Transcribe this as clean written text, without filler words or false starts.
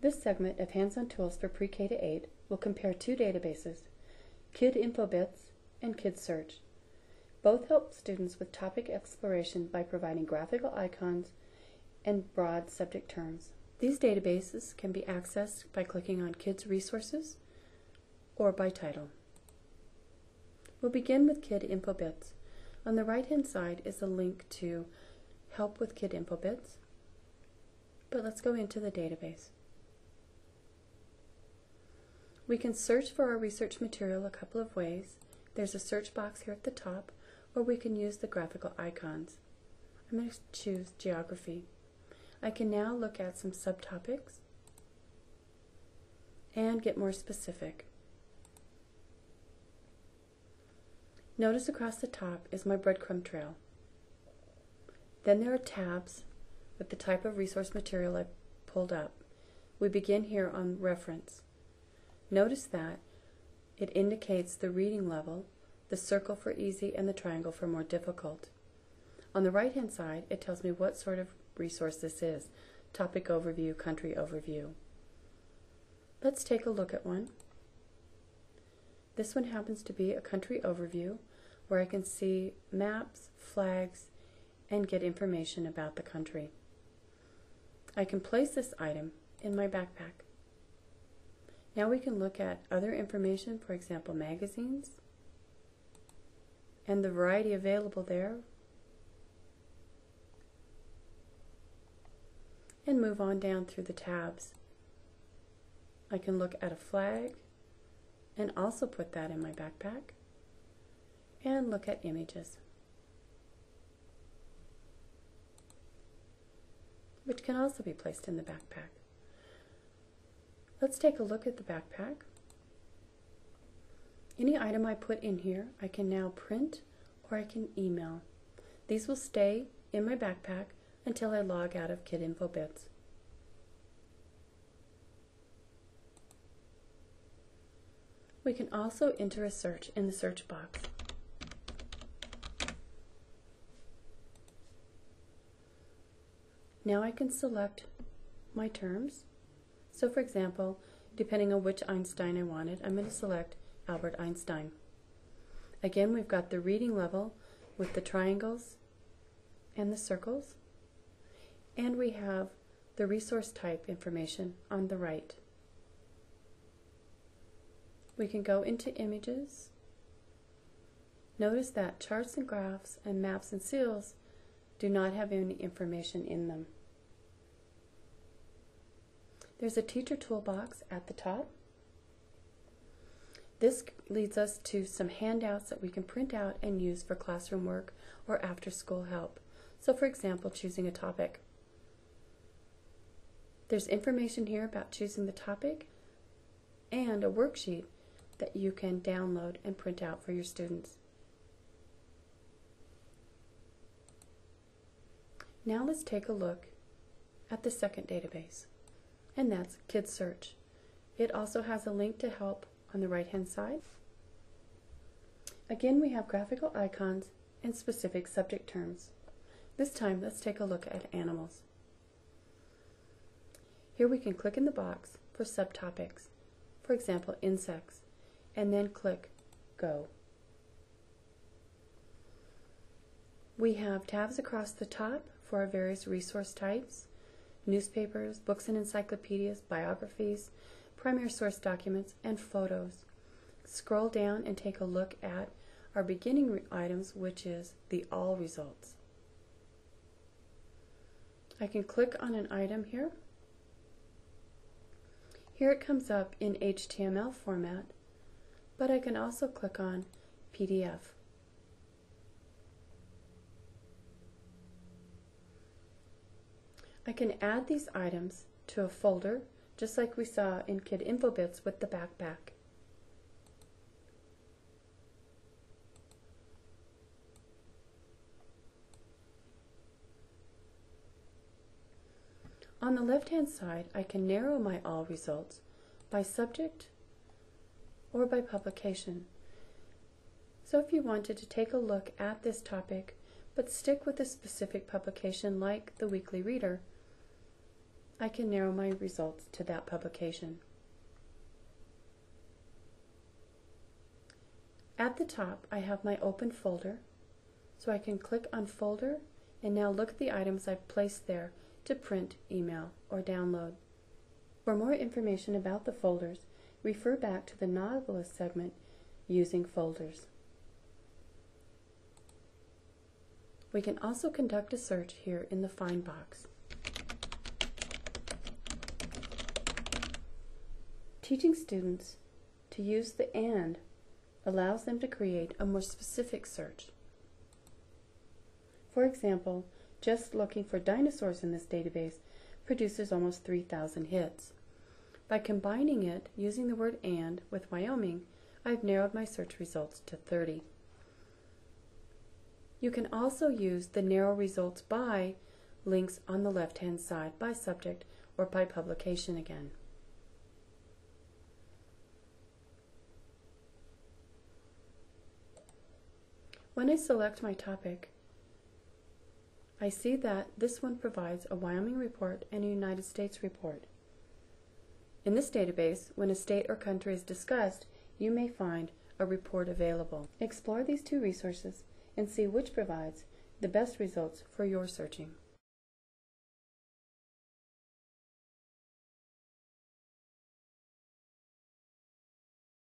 This segment of Hands-on Tools for Pre-K to 8 will compare two databases, Kid InfoBits and Kid Search. Both help students with topic exploration by providing graphical icons and broad subject terms. These databases can be accessed by clicking on Kids Resources or by title. We'll begin with Kid InfoBits. On the right-hand side is a link to Help with Kid InfoBits, but let's go into the database. We can search for our research material a couple of ways. There's a search box here at the top, or we can use the graphical icons. I'm going to choose Geography. I can now look at some subtopics and get more specific. Notice across the top is my breadcrumb trail. Then there are tabs with the type of resource material I pulled up. We begin here on Reference. Notice that it indicates the reading level, the circle for easy and the triangle for more difficult. On the right hand side, it tells me what sort of resource this is, topic overview, country overview. Let's take a look at one. This one happens to be a country overview where I can see maps, flags, and get information about the country. I can place this item in my backpack. Now we can look at other information, for example, magazines, and the variety available there, and move on down through the tabs. I can look at a flag and also put that in my backpack, and look at images, which can also be placed in the backpack. Let's take a look at the backpack. Any item I put in here, I can now print or I can email. These will stay in my backpack until I log out of Kid InfoBits. We can also enter a search in the search box. Now I can select my terms. So for example, depending on which Einstein I wanted, I'm going to select Albert Einstein. Again, we've got the reading level with the triangles and the circles, and we have the resource type information on the right. We can go into images. Notice that charts and graphs and maps and seals do not have any information in them. There's a teacher toolbox at the top. This leads us to some handouts that we can print out and use for classroom work or after-school help. So for example, choosing a topic. There's information here about choosing the topic and a worksheet that you can download and print out for your students. Now let's take a look at the second database, and that's Kid Search. It also has a link to help on the right hand side. Again, we have graphical icons and specific subject terms. This time, let's take a look at animals. Here we can click in the box for subtopics, for example, insects, and then click Go. We have tabs across the top for our various resource types: newspapers, books and encyclopedias, biographies, primary source documents, and photos. Scroll down and take a look at our beginning items, which is the All results. I can click on an item here. Here it comes up in HTML format, but I can also click on PDF. I can add these items to a folder, just like we saw in Kid InfoBits with the backpack. On the left-hand side, I can narrow my all results by subject or by publication. So if you wanted to take a look at this topic, but stick with a specific publication like the Weekly Reader, I can narrow my results to that publication. At the top, I have my open folder, so I can click on Folder and now look at the items I've placed there to print, email, or download. For more information about the folders, refer back to the Nautilus segment, Using Folders. We can also conduct a search here in the Find box. Teaching students to use the AND allows them to create a more specific search. For example, just looking for dinosaurs in this database produces almost 3,000 hits. By combining it using the word AND with Wyoming, I've narrowed my search results to 30. You can also use the Narrow Results By links on the left-hand side by subject or by publication again. When I select my topic, I see that this one provides a Wyoming report and a United States report. In this database, when a state or country is discussed, you may find a report available. Explore these two resources and see which provides the best results for your searching.